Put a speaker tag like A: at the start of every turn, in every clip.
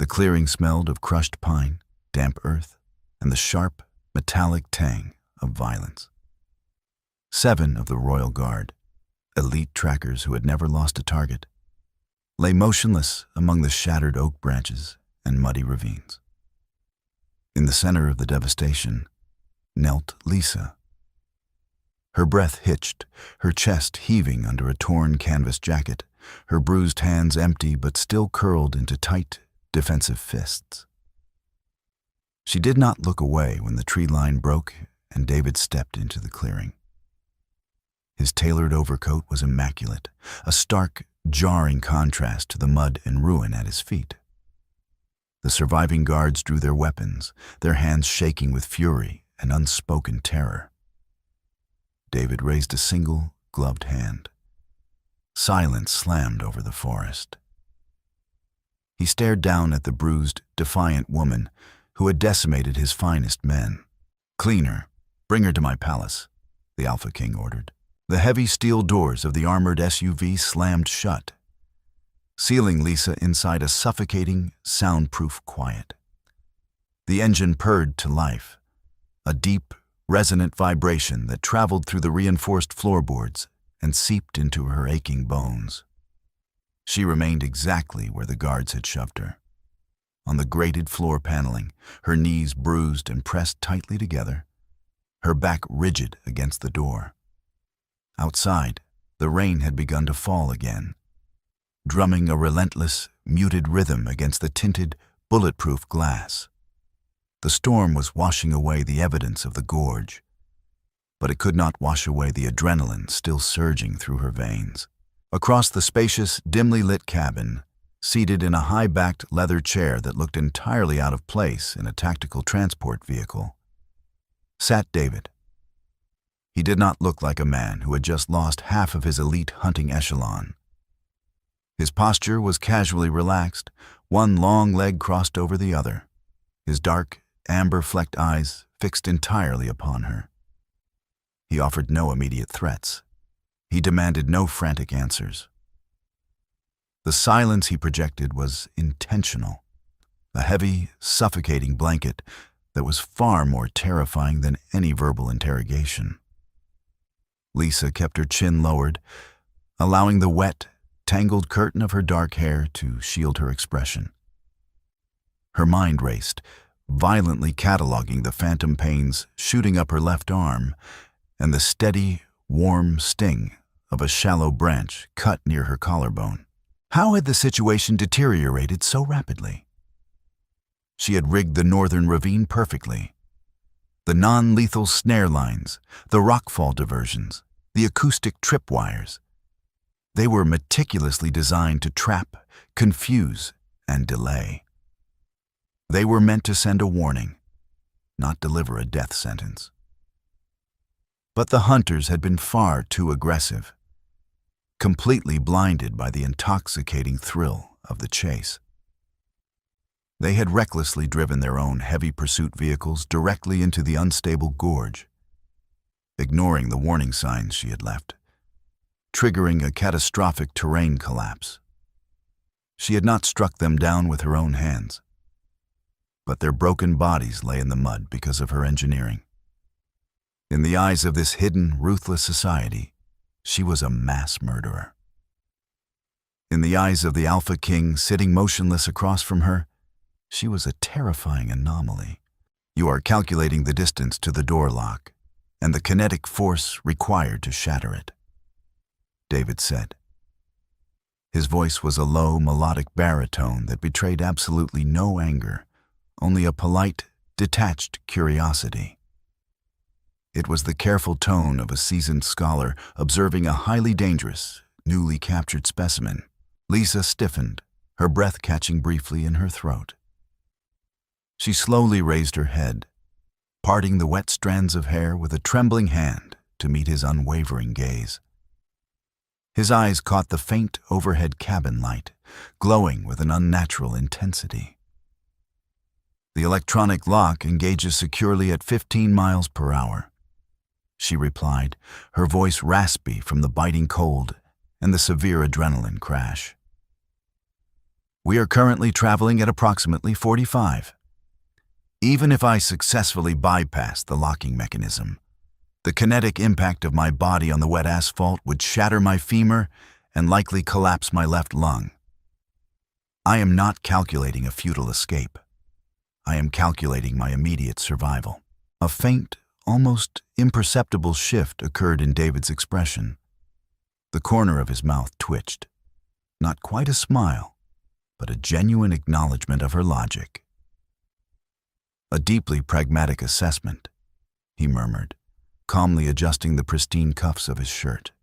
A: clearing smelled of crushed pine, damp earth, and the sharp, metallic tang of violence. 7 of the Royal Guard, elite trackers who had never lost a target, lay motionless among the shattered oak branches and muddy ravines. In the center of the devastation knelt Lisa. Her breath hitched, her chest heaving under a torn canvas jacket, her bruised hands empty but still curled into tight, defensive fists. She did not look away when the tree line broke and David stepped into the clearing. His tailored overcoat was immaculate, a stark, jarring contrast to the mud and ruin at his feet. The surviving guards drew their weapons, their hands shaking with fury and unspoken terror. David raised a single, gloved hand. Silence slammed over the forest. He stared down at the bruised, defiant woman who had decimated his finest men. "Clean her. Bring her to my palace," the Alpha King ordered. The heavy steel doors of the armored SUV slammed shut, sealing Lisa inside a suffocating, soundproof quiet. The engine purred to life, a deep, resonant vibration that traveled through the reinforced floorboards and seeped into her aching bones. She remained exactly where the guards had shoved her, on the grated floor paneling, her knees bruised and pressed tightly together, her back rigid against the door. Outside, the rain had begun to fall again, drumming a relentless, muted rhythm against the tinted, bulletproof glass. The storm was washing away the evidence of the gorge, but it could not wash away the adrenaline still surging through her veins. Across the spacious, dimly lit cabin, seated in a high-backed leather chair that looked entirely out of place in a tactical transport vehicle, sat David. He did not look like a man who had just lost half of his elite hunting echelon. His posture was casually relaxed, one long leg crossed over the other, his dark, amber-flecked eyes fixed entirely upon her. He offered no immediate threats. He demanded no frantic answers. The silence he projected was intentional, a heavy, suffocating blanket that was far more terrifying than any verbal interrogation. Lisa kept her chin lowered, allowing the wet, tangled curtain of her dark hair to shield her expression. Her mind raced, violently cataloging the phantom pains shooting up her left arm and the steady, warm sting of a shallow branch cut near her collarbone. How had the situation deteriorated so rapidly? She had rigged the northern ravine perfectly. The non-lethal snare lines, the rockfall diversions, the acoustic tripwires. They were meticulously designed to trap, confuse, and delay. They were meant to send a warning, not deliver a death sentence. But the hunters had been far too aggressive, completely blinded by the intoxicating thrill of the chase. They had recklessly driven their own heavy pursuit vehicles directly into the unstable gorge, ignoring the warning signs she had left, triggering a catastrophic terrain collapse. She had not struck them down with her own hands, but their broken bodies lay in the mud because of her engineering. In the eyes of this hidden, ruthless society, she was a mass murderer. In the eyes of the Alpha King sitting motionless across from her, she was a terrifying anomaly. "You are calculating the distance to the door lock and the kinetic force required to shatter it," David said. His voice was a low, melodic baritone that betrayed absolutely no anger, only a polite, detached curiosity. It was the careful tone of a seasoned scholar observing a highly dangerous, newly captured specimen. Lisa stiffened, her breath catching briefly in her throat. She slowly raised her head, parting the wet strands of hair with a trembling hand to meet his unwavering gaze. His eyes caught the faint overhead cabin light, glowing with an unnatural intensity. "The electronic lock engages securely at 15 miles per hour," she replied, her voice raspy from the biting cold and the severe adrenaline crash. We are currently traveling at approximately 45. Even if I successfully bypass the locking mechanism, the kinetic impact of my body on the wet asphalt would shatter my femur and likely collapse my left lung. I am not calculating a futile escape. I am calculating my immediate survival. A faint, almost imperceptible shift occurred in David's expression. The corner of his mouth twitched. Not quite a smile, but a genuine acknowledgement of her logic. "A deeply pragmatic assessment," he murmured, calmly adjusting the pristine cuffs of his shirt.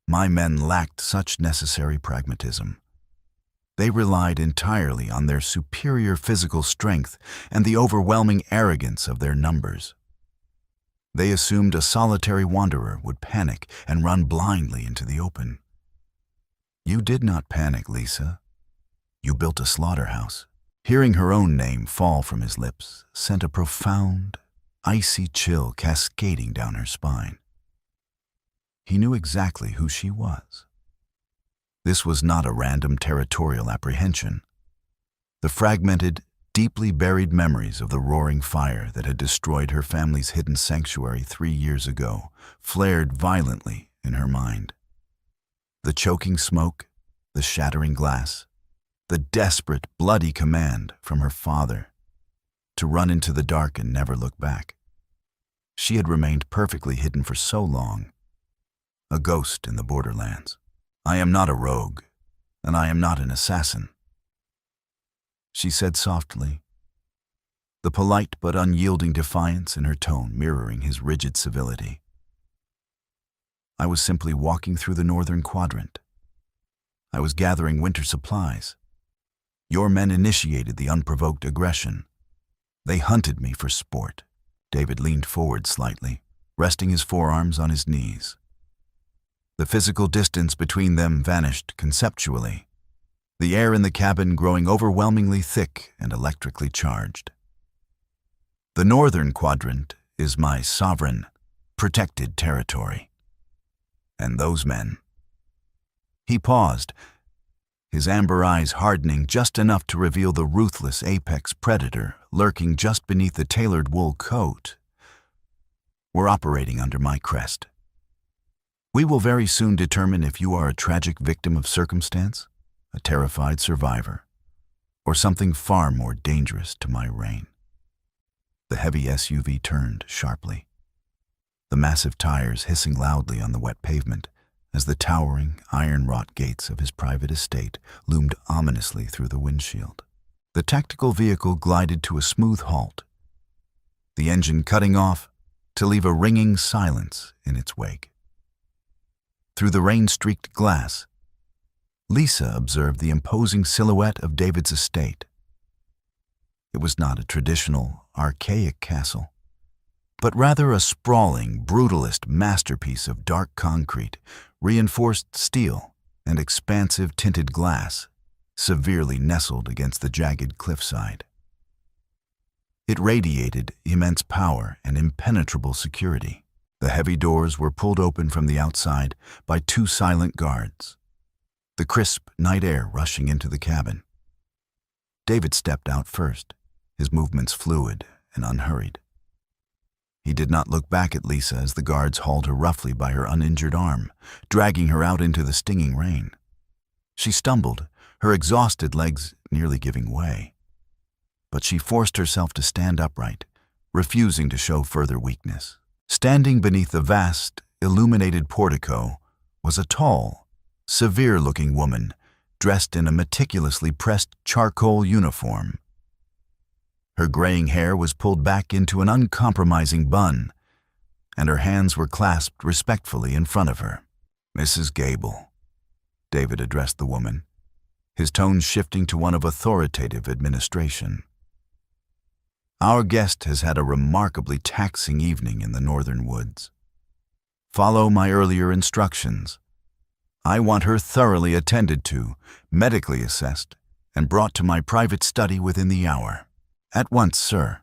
A: My men lacked such necessary pragmatism. They relied entirely on their superior physical strength and the overwhelming arrogance of their numbers. They assumed a solitary wanderer would panic and run blindly into the open. You did not panic, Lisa. You built a slaughterhouse. Hearing her own name fall from his lips sent a profound, icy chill cascading down her spine. He knew exactly who she was. This was not a random territorial apprehension. The fragmented, deeply buried memories of the roaring fire that had destroyed her family's hidden sanctuary 3 years ago flared violently in her mind. The choking smoke, the shattering glass, the desperate, bloody command from her father to run into the dark and never look back. She had remained perfectly hidden for so long, a ghost in the borderlands. "I am not a rogue, and I am not an assassin," she said softly, the polite but unyielding defiance in her tone mirroring his rigid civility. "I was simply walking through the northern quadrant. I was gathering winter supplies. Your men initiated the unprovoked aggression. They hunted me for sport." David leaned forward slightly, resting his forearms on his knees. The physical distance between them vanished conceptually, the air in the cabin growing overwhelmingly thick and electrically charged. "The northern quadrant is my sovereign, protected territory. And those men—" He paused, his amber eyes hardening just enough to reveal the ruthless apex predator lurking just beneath the tailored wool coat, "were operating under my crest. We will very soon determine if you are a tragic victim of circumstance, a terrified survivor, or something far more dangerous to my reign." The heavy SUV turned sharply, the massive tires hissing loudly on the wet pavement as the towering, iron-wrought gates of his private estate loomed ominously through the windshield. The tactical vehicle glided to a smooth halt, the engine cutting off to leave a ringing silence in its wake. Through the rain-streaked glass, Lisa observed the imposing silhouette of David's estate. It was not a traditional, archaic castle, but rather a sprawling, brutalist masterpiece of dark concrete, reinforced steel, and expansive tinted glass, severely nestled against the jagged cliffside. It radiated immense power and impenetrable security. The heavy doors were pulled open from the outside by 2 silent guards, the crisp night air rushing into the cabin. David stepped out first, his movements fluid and unhurried. He did not look back at Lisa as the guards hauled her roughly by her uninjured arm, dragging her out into the stinging rain. She stumbled, her exhausted legs nearly giving way. But she forced herself to stand upright, refusing to show further weakness. Standing beneath the vast, illuminated portico was a tall, severe-looking woman dressed in a meticulously pressed charcoal uniform. Her graying hair was pulled back into an uncompromising bun, and her hands were clasped respectfully in front of her. "Mrs. Gable," David addressed the woman, his tone shifting to one of authoritative administration. "Our guest has had a remarkably taxing evening in the northern woods. Follow my earlier instructions. I want her thoroughly attended to, medically assessed, and brought to my private study within the hour." "At once, sir,"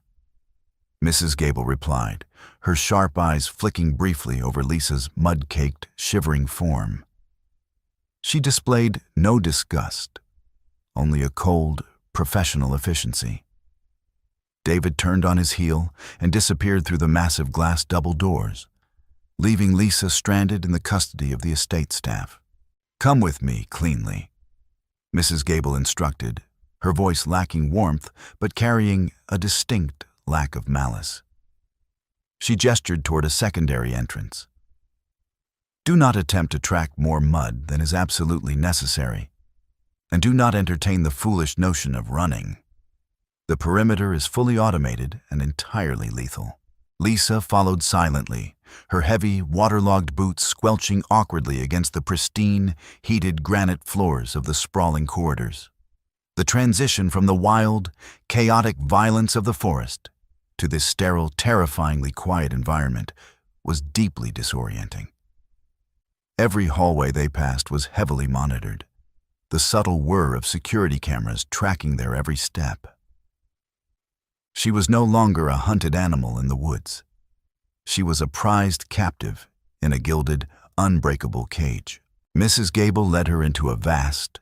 A: Mrs. Gable replied, her sharp eyes flicking briefly over Lisa's mud-caked, shivering form. She displayed no disgust, only a cold, professional efficiency. David turned on his heel and disappeared through the massive glass double doors, leaving Lisa stranded in the custody of the estate staff. "Come with me, cleanly," Mrs. Gable instructed, her voice lacking warmth but carrying a distinct lack of malice. She gestured toward a secondary entrance. "Do not attempt to track more mud than is absolutely necessary, and do not entertain the foolish notion of running. The perimeter is fully automated and entirely lethal." Lisa followed silently, her heavy, waterlogged boots squelching awkwardly against the pristine, heated granite floors of the sprawling corridors. The transition from the wild, chaotic violence of the forest to this sterile, terrifyingly quiet environment was deeply disorienting. Every hallway they passed was heavily monitored, the subtle whir of security cameras tracking their every step. She was no longer a hunted animal in the woods. She was a prized captive in a gilded, unbreakable cage. Mrs. Gable led her into a vast,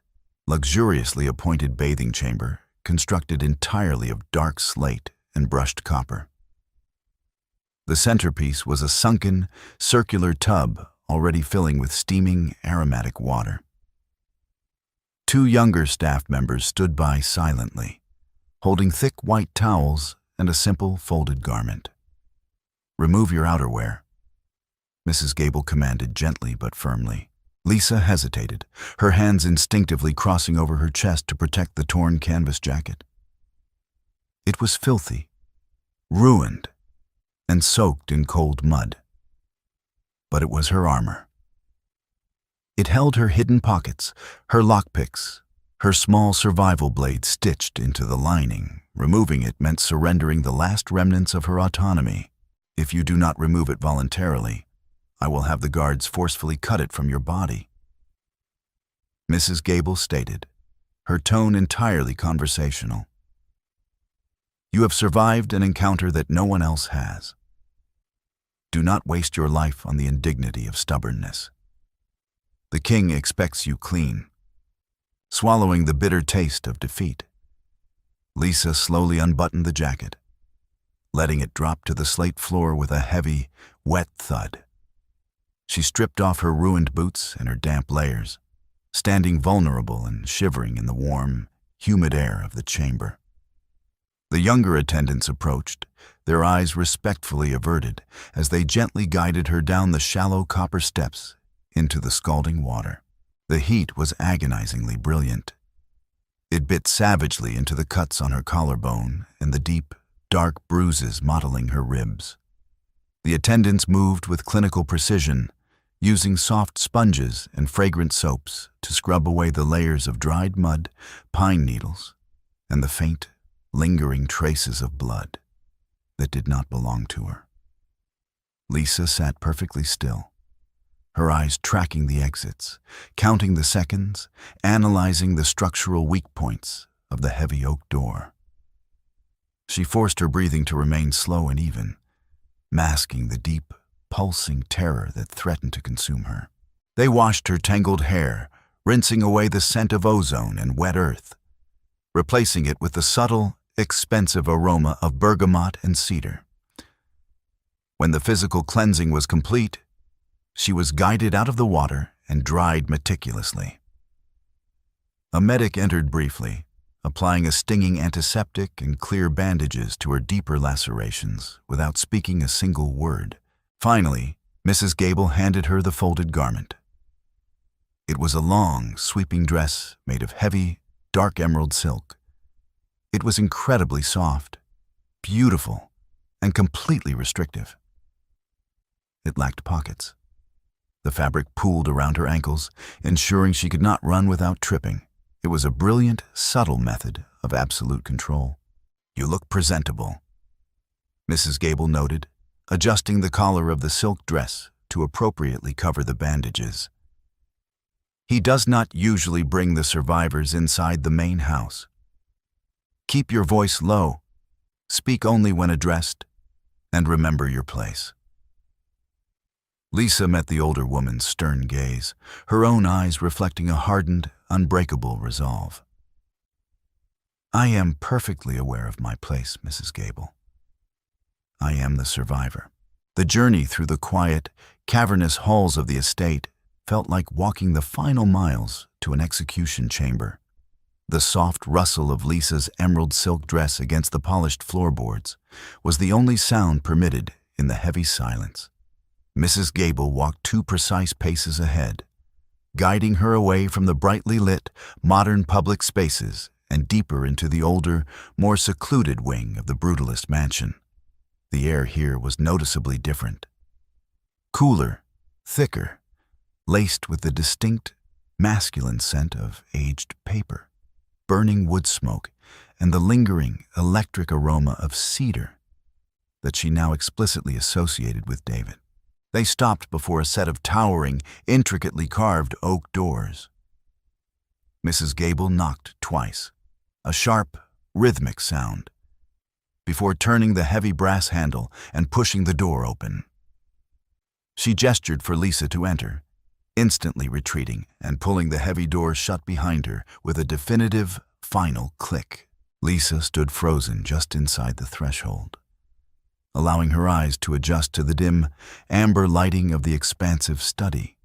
A: luxuriously appointed bathing chamber constructed entirely of dark slate and brushed copper. The centerpiece was a sunken, circular tub already filling with steaming, aromatic water. Two younger staff members stood by silently, holding thick white towels and a simple folded garment. "Remove your outerwear," Mrs. Gable commanded gently but firmly. Lisa hesitated, her hands instinctively crossing over her chest to protect the torn canvas jacket. It was filthy, ruined, and soaked in cold mud. But it was her armor. It held her hidden pockets, her lockpicks, her small survival blade stitched into the lining. Removing it meant surrendering the last remnants of her autonomy. "If you do not remove it voluntarily, I will have the guards forcefully cut it from your body," Mrs. Gable stated, her tone entirely conversational. "You have survived an encounter that no one else has. Do not waste your life on the indignity of stubbornness. The king expects you clean." Swallowing the bitter taste of defeat, Lisa slowly unbuttoned the jacket, letting it drop to the slate floor with a heavy, wet thud. She stripped off her ruined boots and her damp layers, standing vulnerable and shivering in the warm, humid air of the chamber. The younger attendants approached, their eyes respectfully averted as they gently guided her down the shallow copper steps into the scalding water. The heat was agonizingly brilliant. It bit savagely into the cuts on her collarbone and the deep, dark bruises mottling her ribs. The attendants moved with clinical precision, using soft sponges and fragrant soaps to scrub away the layers of dried mud, pine needles, and the faint, lingering traces of blood that did not belong to her. Lisa sat perfectly still, her eyes tracking the exits, counting the seconds, analyzing the structural weak points of the heavy oak door. She forced her breathing to remain slow and even, masking the deep, pulsing terror that threatened to consume her. They washed her tangled hair, rinsing away the scent of ozone and wet earth, replacing it with the subtle, expensive aroma of bergamot and cedar. When the physical cleansing was complete, she was guided out of the water and dried meticulously. A medic entered briefly, applying a stinging antiseptic and clear bandages to her deeper lacerations without speaking a single word. Finally, Mrs. Gable handed her the folded garment. It was a long, sweeping dress made of heavy, dark emerald silk. It was incredibly soft, beautiful, and completely restrictive. It lacked pockets. The fabric pooled around her ankles, ensuring she could not run without tripping. It was a brilliant, subtle method of absolute control. "You look presentable," Mrs. Gable noted, adjusting the collar of the silk dress to appropriately cover the bandages. "He does not usually bring the survivors inside the main house. Keep your voice low, speak only when addressed, and remember your place." Lisa met the older woman's stern gaze, her own eyes reflecting a hardened, unbreakable resolve. I am perfectly aware of my place, Mrs. Gable. I am the survivor. The journey through the quiet, cavernous halls of the estate felt like walking the final miles to an execution chamber. The soft rustle of Lisa's emerald silk dress against the polished floorboards was the only sound permitted in the heavy silence. Mrs. Gable walked 2 precise paces ahead, guiding her away from the brightly lit, modern public spaces and deeper into the older, more secluded wing of the brutalist mansion. The air here was noticeably different. Cooler, thicker, laced with the distinct, masculine scent of aged paper, burning wood smoke, and the lingering, electric aroma of cedar that she now explicitly associated with David. They stopped before a set of towering, intricately carved oak doors. Mrs. Gable knocked twice, a sharp, rhythmic sound, before turning the heavy brass handle and pushing the door open. She gestured for Lisa to enter, instantly retreating and pulling the heavy door shut behind her with a definitive, final click. Lisa stood frozen just inside the threshold, allowing her eyes to adjust to the dim, amber lighting of the expansive study.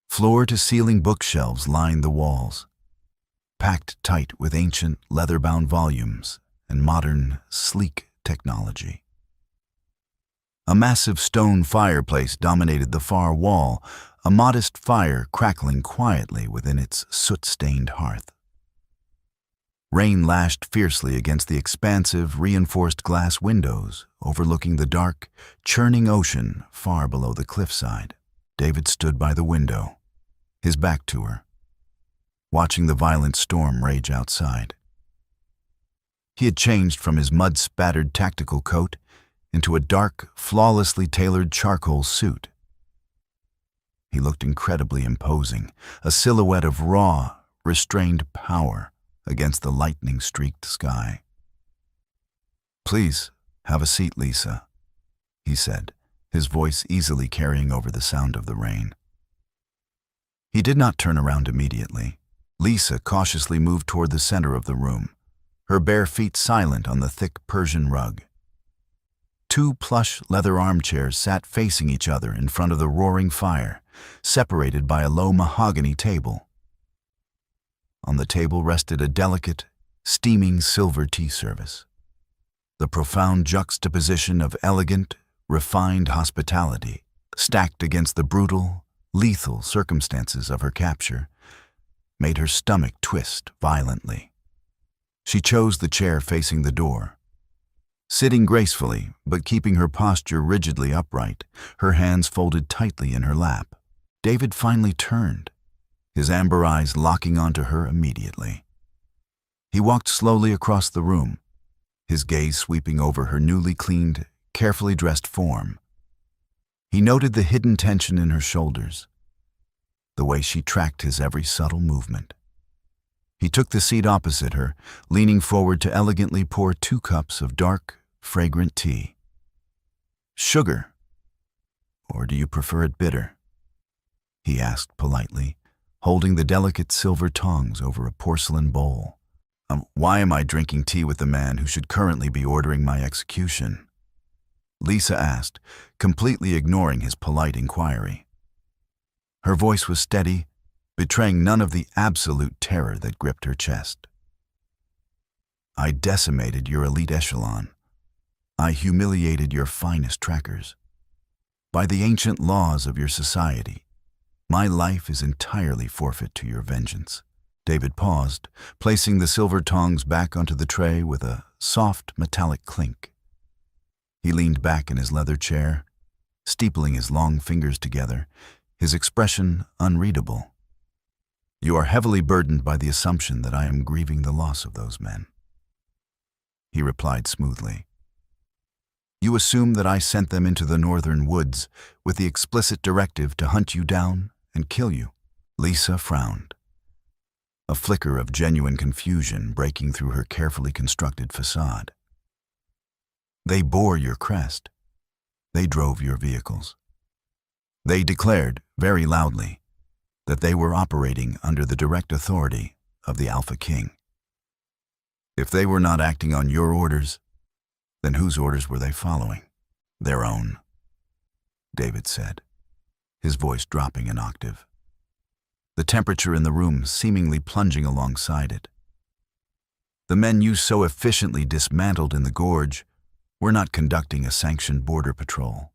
A: Floor-to-ceiling bookshelves lined the walls, packed tight with ancient, leather-bound volumes and modern, sleek technology. A massive stone fireplace dominated the far wall, a modest fire crackling quietly within its soot-stained hearth. Rain lashed fiercely against the expansive, reinforced glass windows overlooking the dark, churning ocean far below the cliffside. David stood by the window, his back to her, watching the violent storm rage outside. He had changed from his mud-spattered tactical coat into a dark, flawlessly tailored charcoal suit. He looked incredibly imposing, a silhouette of raw, restrained power against the lightning-streaked sky. "Please, have a seat, Lisa," he said, his voice easily carrying over the sound of the rain. He did not turn around immediately. Lisa cautiously moved toward the center of the room, her bare feet silent on the thick Persian rug. 2 plush leather armchairs sat facing each other in front of the roaring fire, separated by a low mahogany table. On the table rested a delicate, steaming silver tea service. The profound juxtaposition of elegant, refined hospitality, stacked against the brutal, lethal circumstances of her capture, made her stomach twist violently. She chose the chair facing the door. Sitting gracefully, but keeping her posture rigidly upright, her hands folded tightly in her lap, David finally turned, his amber eyes locking onto her immediately. He walked slowly across the room, his gaze sweeping over her newly cleaned, carefully dressed form. He noted the hidden tension in her shoulders, the way she tracked his every subtle movement. He took the seat opposite her, leaning forward to elegantly pour 2 cups of dark, fragrant tea. "Sugar, or do you prefer it bitter?" he asked politely, holding the delicate silver tongs over a porcelain bowl. Why am I drinking tea with the man who should currently be ordering my execution?" Lisa asked, completely ignoring his polite inquiry. Her voice was steady, betraying none of the absolute terror that gripped her chest. "I decimated your elite echelon. I humiliated your finest trackers. By the ancient laws of your society, my life is entirely forfeit to your vengeance." David paused, placing the silver tongs back onto the tray with a soft, metallic clink. He leaned back in his leather chair, steepling his long fingers together, his expression unreadable. "You are heavily burdened by the assumption that I am grieving the loss of those men," he replied smoothly. "You assume that I sent them into the northern woods with the explicit directive to hunt you down and kill you." Lisa frowned, a flicker of genuine confusion breaking through her carefully constructed facade. "They bore your crest. They drove your vehicles. They declared, very loudly, that they were operating under the direct authority of the Alpha King. If they were not acting on your orders, then whose orders were they following? Their own, David said, his voice dropping an octave, the temperature in the room seemingly plunging alongside it. The men you so efficiently dismantled in the gorge were not conducting a sanctioned border patrol.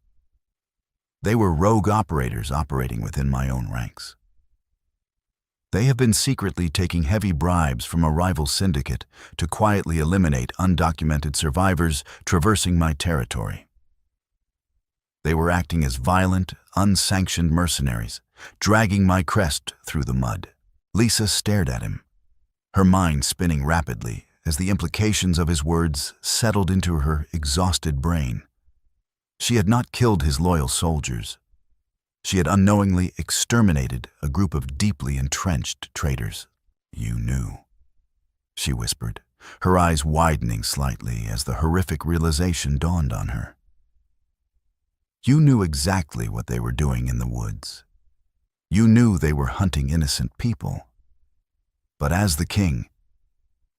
A: They were rogue operators operating within my own ranks. They have been secretly taking heavy bribes from a rival syndicate to quietly eliminate undocumented survivors traversing my territory. They were acting as violent, unsanctioned mercenaries, dragging my crest through the mud. Lisa stared at him, her mind spinning rapidly as the implications of his words settled into her exhausted brain. She had not killed his loyal soldiers. She had unknowingly exterminated a group of deeply entrenched traitors. You knew, she whispered, her eyes widening slightly as the horrific realization dawned on her. You knew exactly what they were doing in the woods. You knew they were hunting innocent people. But as the king,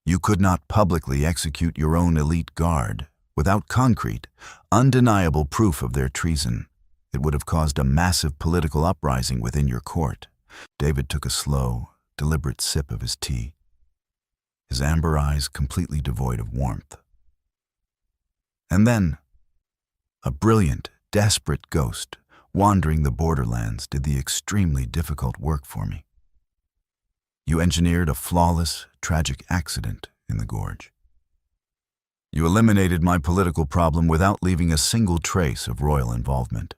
A: you could not publicly execute your own elite guard without concrete, undeniable proof of their treason. It would have caused a massive political uprising within your court. David took a slow, deliberate sip of his tea, his amber eyes completely devoid of warmth. And then, a brilliant, desperate ghost wandering the borderlands did the extremely difficult work for me. You engineered a flawless, tragic accident in the gorge. You eliminated my political problem without leaving a single trace of royal involvement.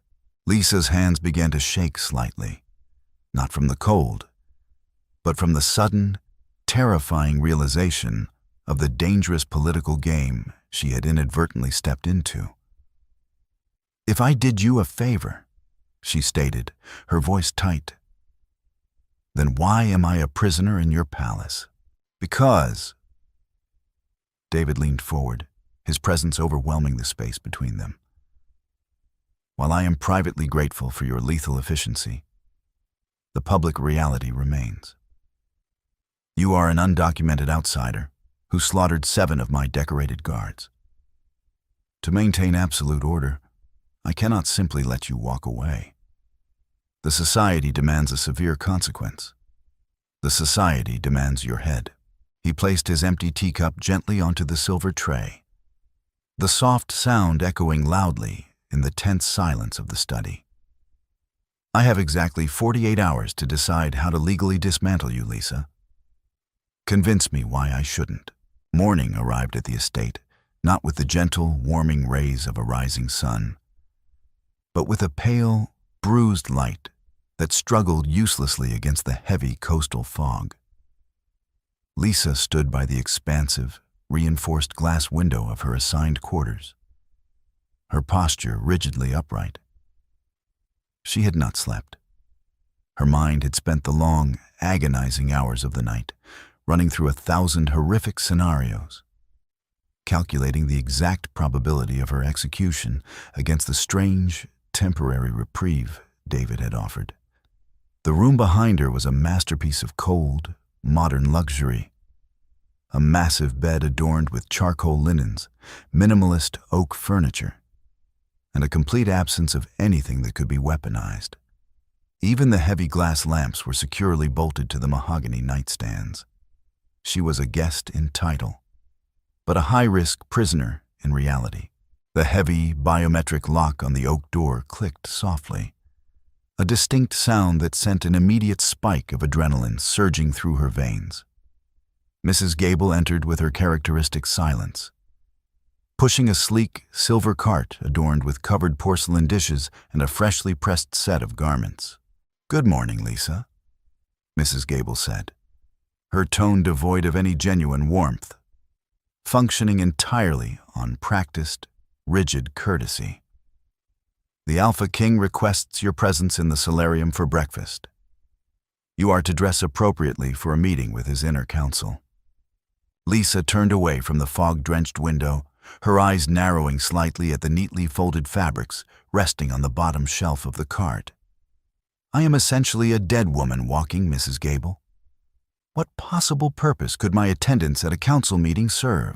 A: Lisa's hands began to shake slightly, not from the cold, but from the sudden, terrifying realization of the dangerous political game she had inadvertently stepped into. If I did you a favor, she stated, her voice tight, then why am I a prisoner in your palace? Because... David leaned forward, his presence overwhelming the space between them. While I am privately grateful for your lethal efficiency, the public reality remains. You are an undocumented outsider who slaughtered 7 of my decorated guards. To maintain absolute order, I cannot simply let you walk away. The society demands a severe consequence. The society demands your head. He placed his empty teacup gently onto the silver tray, the soft sound echoing loudly in the tense silence of the study. I have exactly 48 hours to decide how to legally dismantle you, Lisa. Convince me why I shouldn't. Morning arrived at the estate, not with the gentle, warming rays of a rising sun, but with a pale, bruised light that struggled uselessly against the heavy coastal fog. Lisa stood by the expansive, reinforced glass window of her assigned quarters, her posture rigidly upright. She had not slept. Her mind had spent the long, agonizing hours of the night, running through 1,000 horrific scenarios, calculating the exact probability of her execution against the strange, temporary reprieve David had offered. The room behind her was a masterpiece of cold, modern luxury. A massive bed adorned with charcoal linens, minimalist oak furniture, and a complete absence of anything that could be weaponized. Even the heavy glass lamps were securely bolted to the mahogany nightstands. She was a guest in title, but a high-risk prisoner in reality. The heavy, biometric lock on the oak door clicked softly, a distinct sound that sent an immediate spike of adrenaline surging through her veins. Mrs. Gable entered with her characteristic silence, pushing a sleek, silver cart adorned with covered porcelain dishes and a freshly pressed set of garments. "Good morning, Lisa," Mrs. Gable said, her tone devoid of any genuine warmth, functioning entirely on practiced, rigid courtesy. "The Alpha King requests your presence in the solarium for breakfast. You are to dress appropriately for a meeting with his inner council." Lisa turned away from the fog-drenched window, her eyes narrowing slightly at the neatly folded fabrics resting on the bottom shelf of the cart. "I am essentially a dead woman walking, Mrs. Gable. What possible purpose could my attendance at a council meeting serve?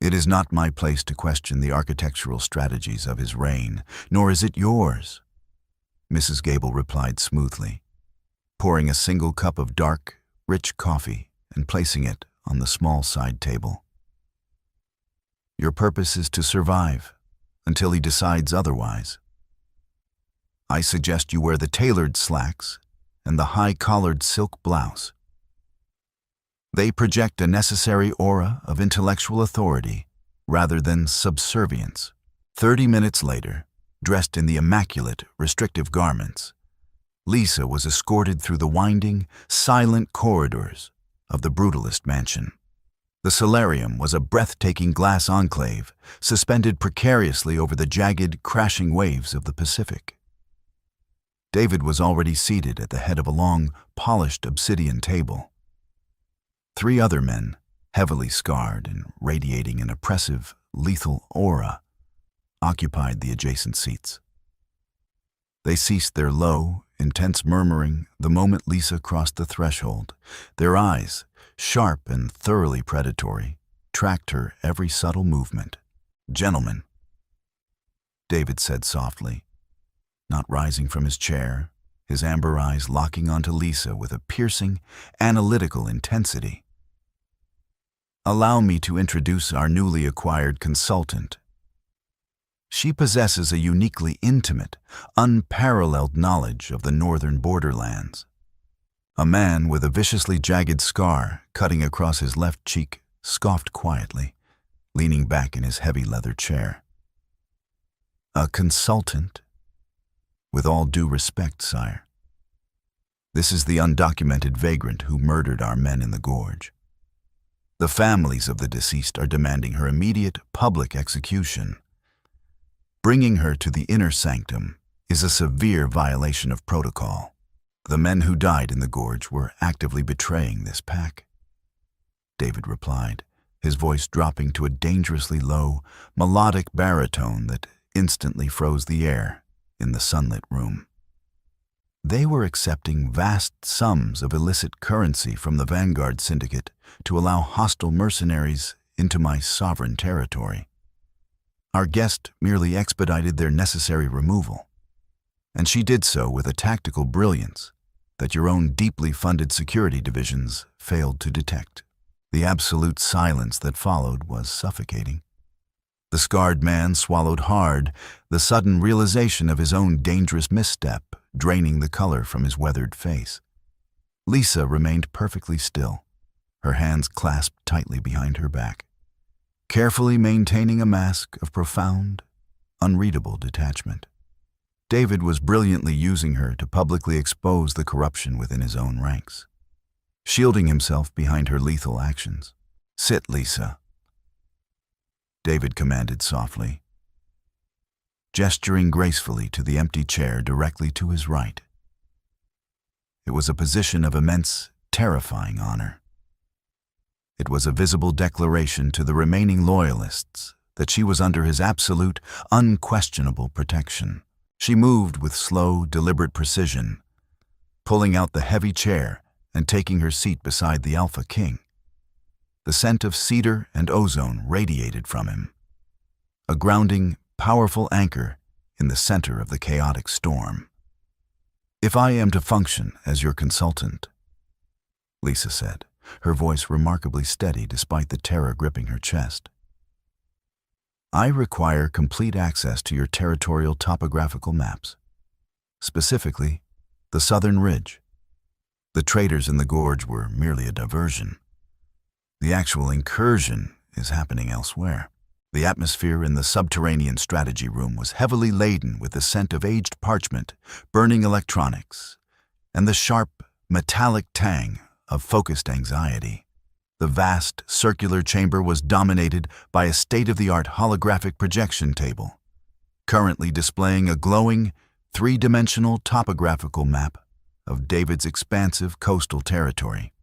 A: It is not my place to question the architectural strategies of his reign, nor is it yours, Mrs. Gable replied smoothly, pouring a single cup of dark, rich coffee and placing it on the small side table. Your purpose is to survive until he decides otherwise. I suggest you wear the tailored slacks and the high-collared silk blouse. They project a necessary aura of intellectual authority rather than subservience. 30 minutes later, dressed in the immaculate, restrictive garments, Lisa was escorted through the winding, silent corridors of the brutalist mansion. The solarium was a breathtaking glass enclave, suspended precariously over the jagged, crashing waves of the Pacific. David was already seated at the head of a long, polished obsidian table. 3 other men, heavily scarred and radiating an oppressive, lethal aura, occupied the adjacent seats. They ceased their low, intense murmuring the moment Lisa crossed the threshold. Their eyes, sharp and thoroughly predatory, tracked her every subtle movement. "Gentlemen," David said softly, not rising from his chair, his amber eyes locking onto Lisa with a piercing, analytical intensity. "Allow me to introduce our newly acquired consultant. She possesses a uniquely intimate, unparalleled knowledge of the northern borderlands." A man with a viciously jagged scar cutting across his left cheek scoffed quietly, leaning back in his heavy leather chair. "A consultant? With all due respect, sire. This is the undocumented vagrant who murdered our men in the gorge. The families of the deceased are demanding her immediate public execution. Bringing her to the inner sanctum is a severe violation of protocol. The men who died in the gorge were actively betraying this pack," David replied, his voice dropping to a dangerously low, melodic baritone that instantly froze the air in the sunlit room. "They were accepting vast sums of illicit currency from the Vanguard Syndicate to allow hostile mercenaries into my sovereign territory. Our guest merely expedited their necessary removal, and she did so with a tactical brilliance that your own deeply funded security divisions failed to detect." The absolute silence that followed was suffocating. The scarred man swallowed hard, the sudden realization of his own dangerous misstep draining the color from his weathered face. Lisa remained perfectly still, her hands clasped tightly behind her back, carefully maintaining a mask of profound, unreadable detachment. David was brilliantly using her to publicly expose the corruption within his own ranks, shielding himself behind her lethal actions. "Sit, Lisa," David commanded softly, gesturing gracefully to the empty chair directly to his right. It was a position of immense, terrifying honor. It was a visible declaration to the remaining loyalists that she was under his absolute, unquestionable protection. She moved with slow, deliberate precision, pulling out the heavy chair and taking her seat beside the Alpha King. The scent of cedar and ozone radiated from him, a grounding, powerful anchor in the center of the chaotic storm. "If I am to function as your consultant," Lisa said, her voice remarkably steady despite the terror gripping her chest, "I require complete access to your territorial topographical maps, specifically the southern ridge. The traders in the gorge were merely a diversion. The actual incursion is happening elsewhere." The atmosphere in the subterranean strategy room was heavily laden with the scent of aged parchment, burning electronics, and the sharp, metallic tang of focused anxiety. The vast, circular chamber was dominated by a state-of-the-art holographic projection table, currently displaying a glowing, 3-dimensional topographical map of David's expansive coastal territory.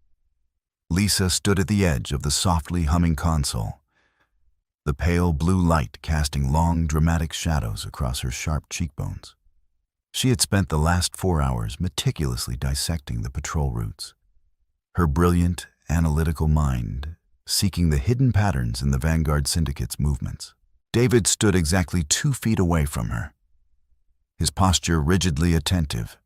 A: Lisa stood at the edge of the softly humming console, the pale blue light casting long, dramatic shadows across her sharp cheekbones. She had spent the last 4 hours meticulously dissecting the patrol routes, her brilliant, analytical mind, seeking the hidden patterns in the Vanguard Syndicate's movements. David stood exactly 2 feet away from her, his posture rigidly attentive.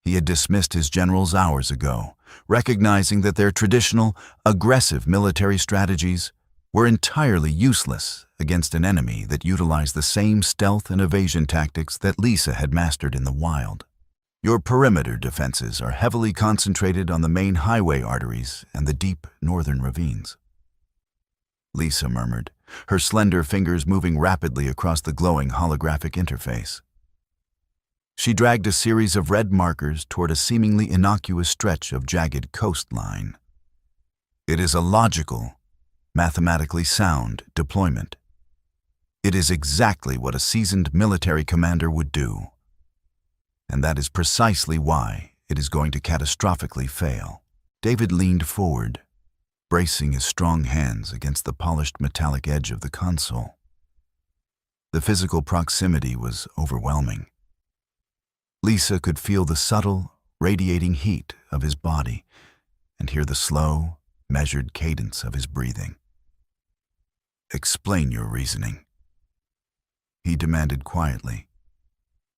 A: He had dismissed his generals hours ago, recognizing that their traditional, aggressive military strategies were entirely useless against an enemy that utilized the same stealth and evasion tactics that Lisa had mastered in the wild. Your perimeter defenses are heavily concentrated on the main highway arteries and the deep northern ravines, Lisa murmured, her slender fingers moving rapidly across the glowing holographic interface. She dragged a series of red markers toward a seemingly innocuous stretch of jagged coastline. It is a logical, mathematically sound deployment. It is exactly what a seasoned military commander would do. And that is precisely why it is going to catastrophically fail. David leaned forward, bracing his strong hands against the polished metallic edge of the console. The physical proximity was overwhelming. Lisa could feel the subtle, radiating heat of his body and hear the slow, measured cadence of his breathing. "Explain your reasoning," he demanded quietly,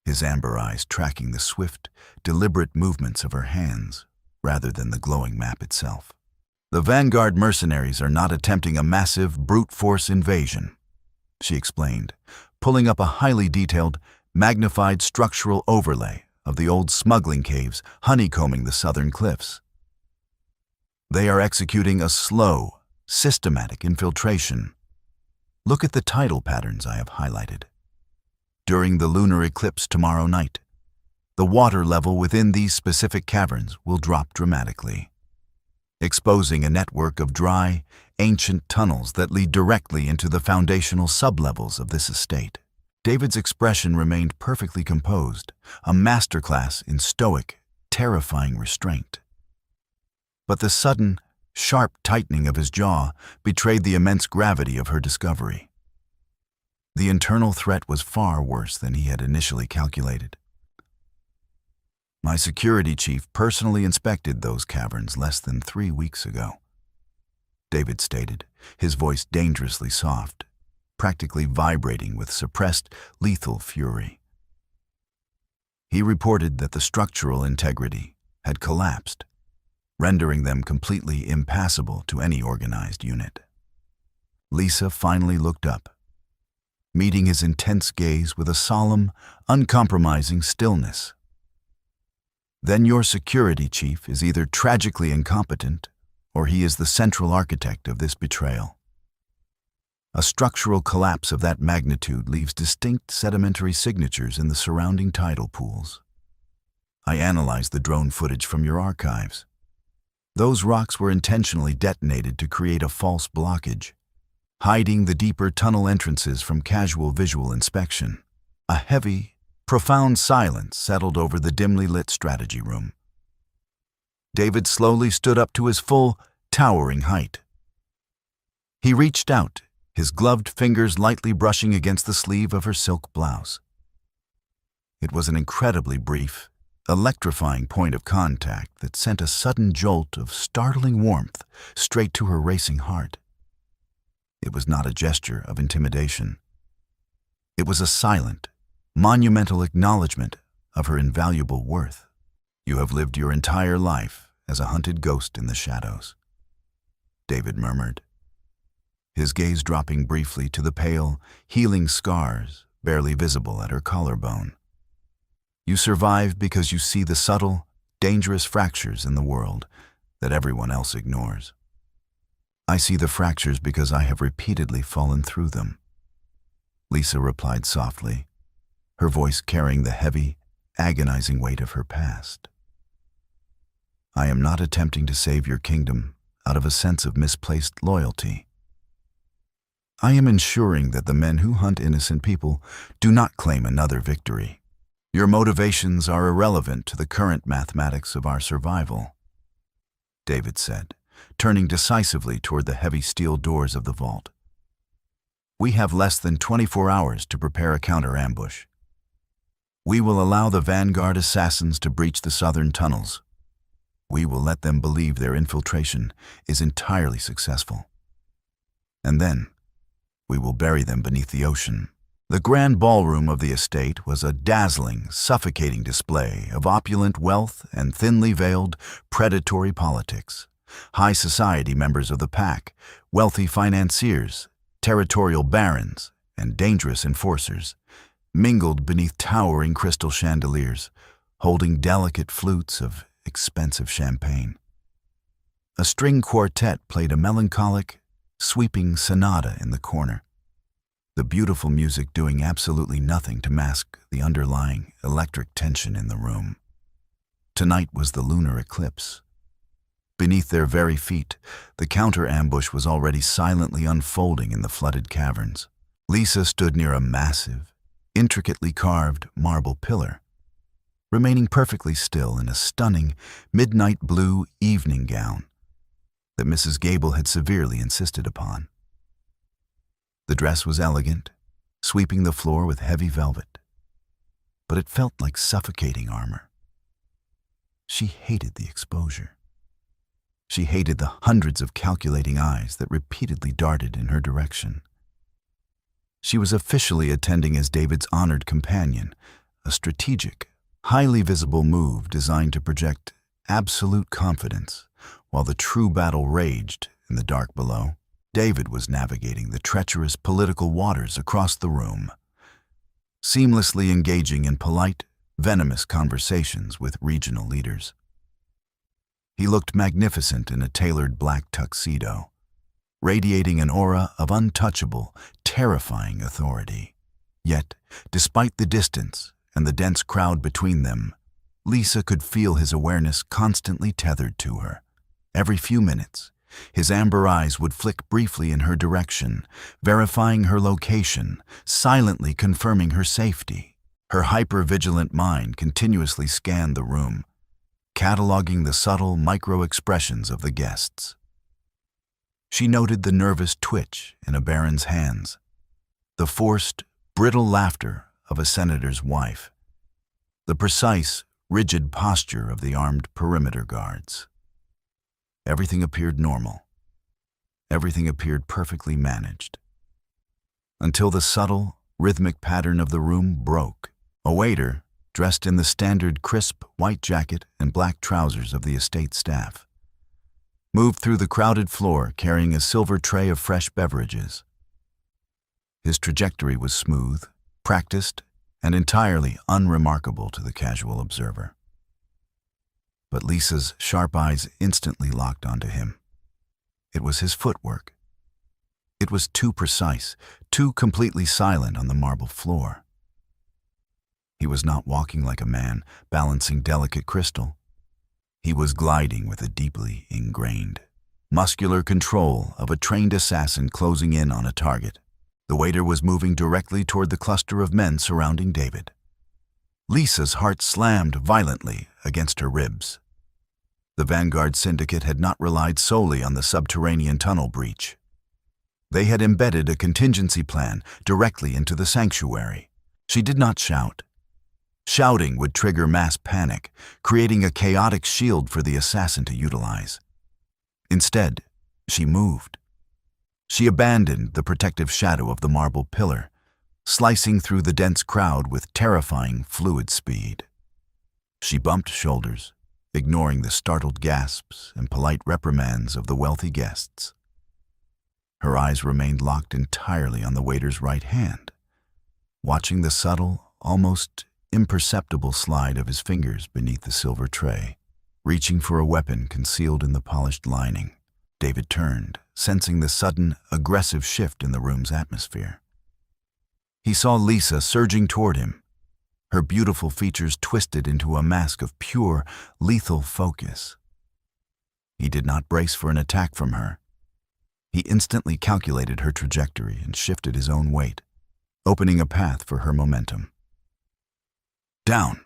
A: his amber eyes tracking the swift, deliberate movements of her hands rather than the glowing map itself. "The Vanguard mercenaries are not attempting a massive, brute force invasion," she explained, pulling up a highly detailed, magnified structural overlay of the old smuggling caves honeycombing the southern cliffs. "They are executing a slow, systematic infiltration. Look at the tidal patterns I have highlighted. During the lunar eclipse tomorrow night, the water level within these specific caverns will drop dramatically, exposing a network of dry, ancient tunnels that lead directly into the foundational sublevels of this estate." David's expression remained perfectly composed, a masterclass in stoic, terrifying restraint. But the sudden, sharp tightening of his jaw betrayed the immense gravity of her discovery. The internal threat was far worse than he had initially calculated. "My security chief personally inspected those caverns less than 3 weeks ago," David stated, his voice dangerously soft, practically vibrating with suppressed, lethal fury. He reported that the structural integrity had collapsed, rendering them completely impassable to any organized unit. Lisa finally looked up, meeting his intense gaze with a solemn, uncompromising stillness. "Then your security chief is either tragically incompetent or he is the central architect of this betrayal. A structural collapse of that magnitude leaves distinct sedimentary signatures in the surrounding tidal pools. I analyzed the drone footage from your archives. Those rocks were intentionally detonated to create a false blockage, hiding the deeper tunnel entrances from casual visual inspection. A heavy, profound silence settled over the dimly lit strategy room. David slowly stood up to his full, towering height. He reached out, his gloved fingers lightly brushing against the sleeve of her silk blouse. It was an incredibly brief, electrifying point of contact that sent a sudden jolt of startling warmth straight to her racing heart. It was not a gesture of intimidation. It was a silent, monumental acknowledgement of her invaluable worth. "You have lived your entire life as a hunted ghost in the shadows," David murmured, his gaze dropping briefly to the pale, healing scars barely visible at her collarbone. "You survive because you see the subtle, dangerous fractures in the world that everyone else ignores. I see the fractures because I have repeatedly fallen through them," Lisa replied softly, her voice carrying the heavy, agonizing weight of her past. "I am not attempting to save your kingdom out of a sense of misplaced loyalty. I am ensuring that the men who hunt innocent people do not claim another victory. Your motivations are irrelevant to the current mathematics of our survival," David said, turning decisively toward the heavy steel doors of the vault. "We have less than 24 hours to prepare a counter-ambush. We will allow the Vanguard assassins to breach the southern tunnels. We will let them believe their infiltration is entirely successful. And then, we will bury them beneath the ocean. The grand ballroom of the estate was a dazzling, suffocating display of opulent wealth and thinly veiled, predatory politics. High society members of the pack, wealthy financiers, territorial barons, and dangerous enforcers mingled beneath towering crystal chandeliers, holding delicate flutes of expensive champagne. A string quartet played a melancholic, sweeping sonata in the corner, the beautiful music doing absolutely nothing to mask the underlying electric tension in the room. Tonight was the lunar eclipse. Beneath their very feet, the counter-ambush was already silently unfolding in the flooded caverns. Lisa stood near a massive, intricately carved marble pillar, remaining perfectly still in a stunning midnight blue evening gown that Mrs. Gable had severely insisted upon. The dress was elegant, sweeping the floor with heavy velvet, but it felt like suffocating armor. She hated the exposure. She hated the hundreds of calculating eyes that repeatedly darted in her direction. She was officially attending as David's honored companion, a strategic, highly visible move designed to project absolute confidence while the true battle raged in the dark below. David was navigating the treacherous political waters across the room, seamlessly engaging in polite, venomous conversations with regional leaders. He looked magnificent in a tailored black tuxedo, radiating an aura of untouchable, terrifying authority. Yet, despite the distance and the dense crowd between them, Lisa could feel his awareness constantly tethered to her. Every few minutes, his amber eyes would flick briefly in her direction, verifying her location, silently confirming her safety. Her hyper-vigilant mind continuously scanned the room, cataloging the subtle micro-expressions of the guests. She noted the nervous twitch in a baron's hands, the forced, brittle laughter of a senator's wife, the precise, rigid posture of the armed perimeter guards. Everything appeared normal. Everything appeared perfectly managed. Until the subtle, rhythmic pattern of the room broke. A waiter, dressed in the standard crisp white jacket and black trousers of the estate staff, moved through the crowded floor carrying a silver tray of fresh beverages. His trajectory was smooth, practiced, and entirely unremarkable to the casual observer. But Lisa's sharp eyes instantly locked onto him. It was his footwork. It was too precise, too completely silent on the marble floor. He was not walking like a man, balancing delicate crystal. He was gliding with a deeply ingrained, muscular control of a trained assassin closing in on a target. The waiter was moving directly toward the cluster of men surrounding David. Lisa's heart slammed violently against her ribs. The Vanguard Syndicate had not relied solely on the subterranean tunnel breach. They had embedded a contingency plan directly into the sanctuary. She did not shout. Shouting would trigger mass panic, creating a chaotic shield for the assassin to utilize. Instead, she moved. She abandoned the protective shadow of the marble pillar, slicing through the dense crowd with terrifying fluid speed. She bumped shoulders, ignoring the startled gasps and polite reprimands of the wealthy guests. Her eyes remained locked entirely on the waiter's right hand, watching the subtle, almost imperceptible slide of his fingers beneath the silver tray. Reaching for a weapon concealed in the polished lining, David turned, sensing the sudden, aggressive shift in the room's atmosphere. He saw Lisa surging toward him, her beautiful features twisted into a mask of pure, lethal focus. He did not brace for an attack from her. He instantly calculated her trajectory and shifted his own weight, opening a path for her momentum. "Down!"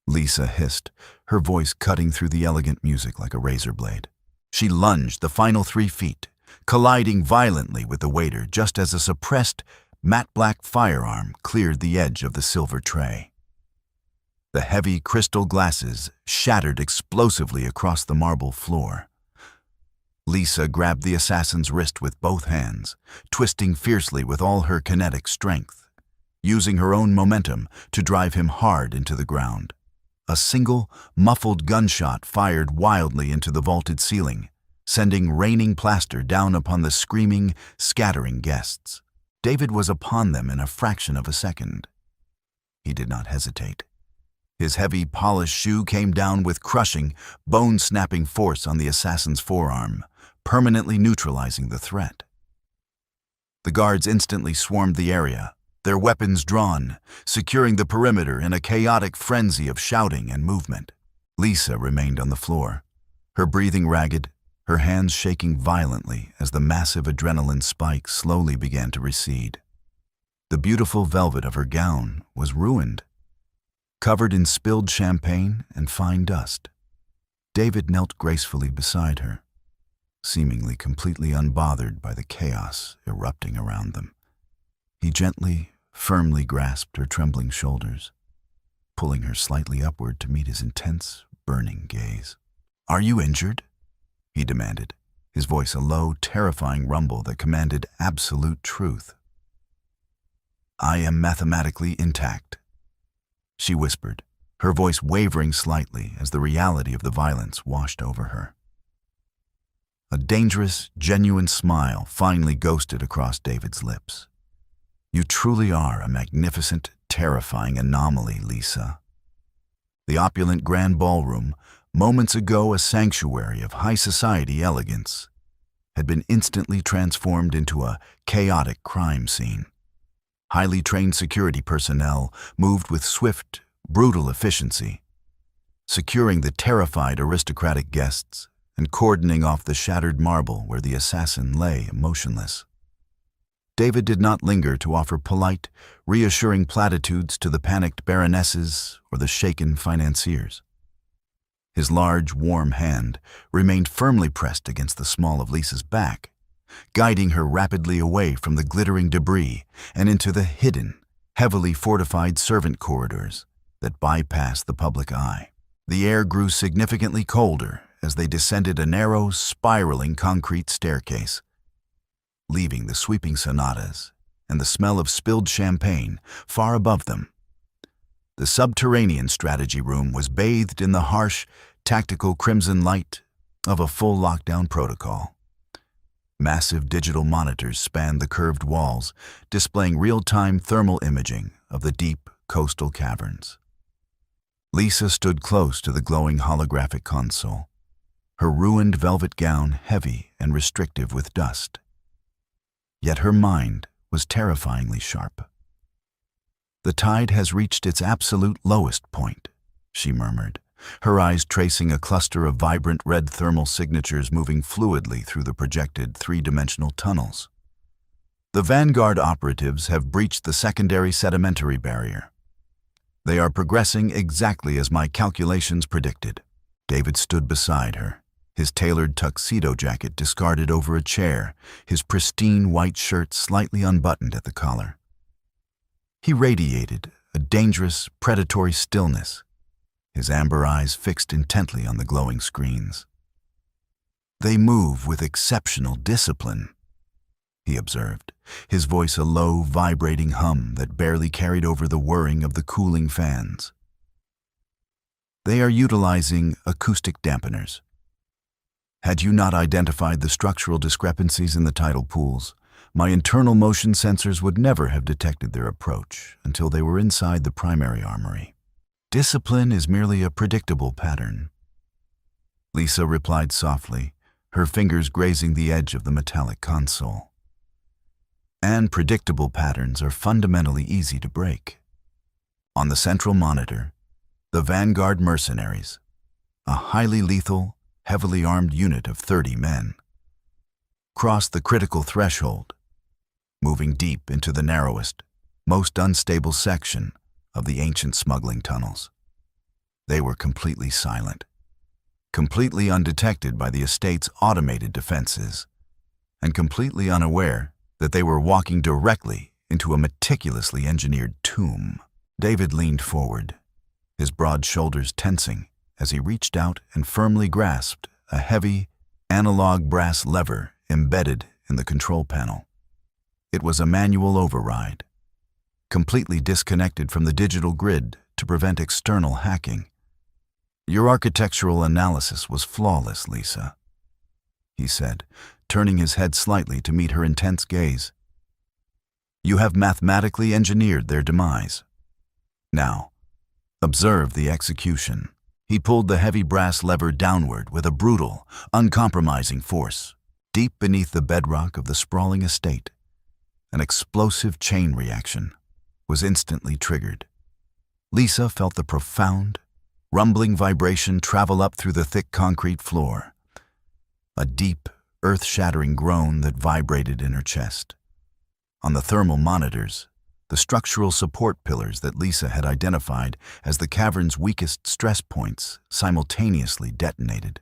A: Lisa hissed, her voice cutting through the elegant music like a razor blade. She lunged the final 3 feet, colliding violently with the waiter just as a suppressed, matte black firearm cleared the edge of the silver tray. The heavy crystal glasses shattered explosively across the marble floor. Lisa grabbed the assassin's wrist with both hands, twisting fiercely with all her kinetic strength, using her own momentum to drive him hard into the ground. A single, muffled gunshot fired wildly into the vaulted ceiling, sending raining plaster down upon the screaming, scattering guests. David was upon them in a fraction of a second. He did not hesitate. His heavy, polished shoe came down with crushing, bone-snapping force on the assassin's forearm, permanently neutralizing the threat. The guards instantly swarmed the area, their weapons drawn, securing the perimeter in a chaotic frenzy of shouting and movement. Lisa remained on the floor, her breathing ragged, her hands shaking violently as the massive adrenaline spike slowly began to recede. The beautiful velvet of her gown was ruined, covered in spilled champagne and fine dust. David knelt gracefully beside her, seemingly completely unbothered by the chaos erupting around them. He gently, firmly grasped her trembling shoulders, pulling her slightly upward to meet his intense, burning gaze. "Are you injured?" he demanded, his voice a low, terrifying rumble that commanded absolute truth. "I am mathematically intact," she whispered, her voice wavering slightly as the reality of the violence washed over her. A dangerous, genuine smile finally ghosted across David's lips. "You truly are a magnificent, terrifying anomaly, Lisa." The opulent grand ballroom, moments ago a sanctuary of high society elegance, had been instantly transformed into a chaotic crime scene. Highly trained security personnel moved with swift, brutal efficiency, securing the terrified aristocratic guests and cordoning off the shattered marble where the assassin lay motionless. David did not linger to offer polite, reassuring platitudes to the panicked baronesses or the shaken financiers. His large, warm hand remained firmly pressed against the small of Lisa's back, guiding her rapidly away from the glittering debris and into the hidden, heavily fortified servant corridors that bypassed the public eye. The air grew significantly colder as they descended a narrow, spiraling concrete staircase, leaving the sweeping sonatas and the smell of spilled champagne far above them. The subterranean strategy room was bathed in the harsh, tactical crimson light of a full lockdown protocol. Massive digital monitors spanned the curved walls, displaying real-time thermal imaging of the deep coastal caverns. Lisa stood close to the glowing holographic console, her ruined velvet gown heavy and restrictive with dust. Yet her mind was terrifyingly sharp. "The tide has reached its absolute lowest point," she murmured, her eyes tracing a cluster of vibrant red thermal signatures moving fluidly through the projected three-dimensional tunnels. "The Vanguard operatives have breached the secondary sedimentary barrier. They are progressing exactly as my calculations predicted." David stood beside her, his tailored tuxedo jacket discarded over a chair, his pristine white shirt slightly unbuttoned at the collar. He radiated a dangerous, predatory stillness, his amber eyes fixed intently on the glowing screens. "They move with exceptional discipline," he observed, his voice a low, vibrating hum that barely carried over the whirring of the cooling fans. "They are utilizing acoustic dampeners. Had you not identified the structural discrepancies in the tidal pools, my internal motion sensors would never have detected their approach until they were inside the primary armory. Discipline is merely a predictable pattern." Lisa replied softly, her fingers grazing the edge of the metallic console. "And predictable patterns are fundamentally easy to break." On the central monitor, the Vanguard mercenaries, a highly lethal, heavily armed unit of 30 men, crossed the critical threshold, moving deep into the narrowest, most unstable section of the ancient smuggling tunnels. They were completely silent, completely undetected by the estate's automated defenses, and completely unaware that they were walking directly into a meticulously engineered tomb. David leaned forward, his broad shoulders tensing as he reached out and firmly grasped a heavy, analog brass lever embedded in the control panel. It was a manual override, completely disconnected from the digital grid to prevent external hacking. "Your architectural analysis was flawless, Lisa," he said, turning his head slightly to meet her intense gaze. "You have mathematically engineered their demise. Now, observe the execution." He pulled the heavy brass lever downward with a brutal, uncompromising force. Deep beneath the bedrock of the sprawling estate, an explosive chain reaction was instantly triggered. Lisa felt the profound, rumbling vibration travel up through the thick concrete floor, a deep, earth-shattering groan that vibrated in her chest. On the thermal monitors, the structural support pillars that Lisa had identified as the cavern's weakest stress points simultaneously detonated.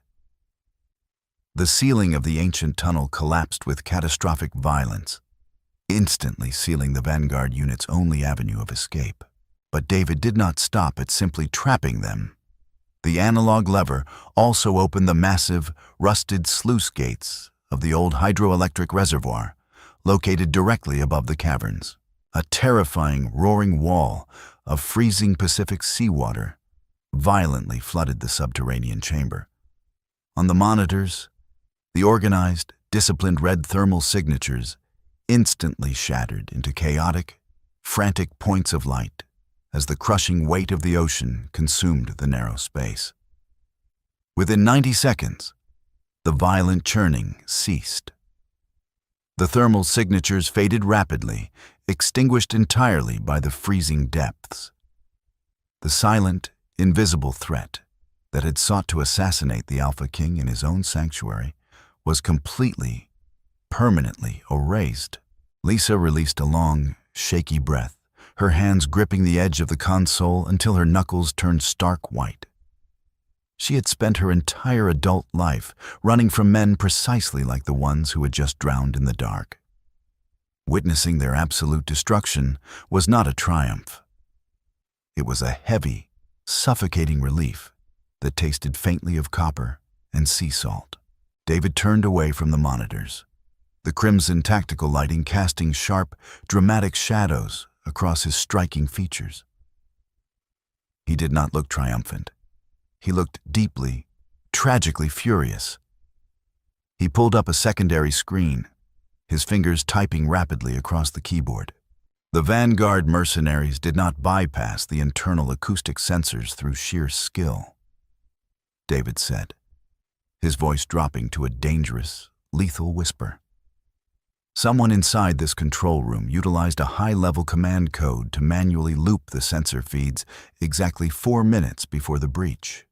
A: The ceiling of the ancient tunnel collapsed with catastrophic violence, instantly sealing the Vanguard unit's only avenue of escape. But David did not stop at simply trapping them. The analog lever also opened the massive, rusted sluice gates of the old hydroelectric reservoir, located directly above the caverns. A terrifying, roaring wall of freezing Pacific seawater violently flooded the subterranean chamber. On the monitors, the organized, disciplined red thermal signatures instantly shattered into chaotic, frantic points of light as the crushing weight of the ocean consumed the narrow space. Within 90 seconds, the violent churning ceased. The thermal signatures faded rapidly, extinguished entirely by the freezing depths. The silent, invisible threat that had sought to assassinate the Alpha King in his own sanctuary was completely, permanently erased. Lisa released a long, shaky breath, her hands gripping the edge of the console until her knuckles turned stark white. She had spent her entire adult life running from men precisely like the ones who had just drowned in the dark. Witnessing their absolute destruction was not a triumph. It was a heavy, suffocating relief that tasted faintly of copper and sea salt. David turned away from the monitors, the crimson tactical lighting casting sharp, dramatic shadows across his striking features. He did not look triumphant. He looked deeply, tragically furious. He pulled up a secondary screen, his fingers typing rapidly across the keyboard. The Vanguard mercenaries did not bypass the internal acoustic sensors through sheer skill, David said, his voice dropping to a dangerous, lethal whisper. Someone inside this control room utilized a high-level command code to manually loop the sensor feeds exactly 4 minutes before the breach.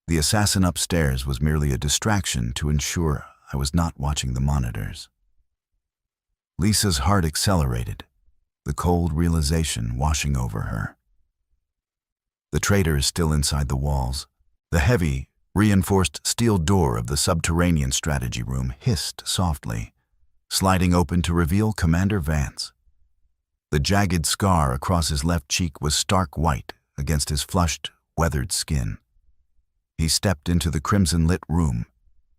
A: The assassin upstairs was merely a distraction to ensure I was not watching the monitors. Lisa's heart accelerated, the cold realization washing over her. The traitor is still inside the walls. The heavy, reinforced steel door of the subterranean strategy room hissed softly, sliding open to reveal Commander Vance. The jagged scar across his left cheek was stark white against his flushed, weathered skin. He stepped into the crimson-lit room,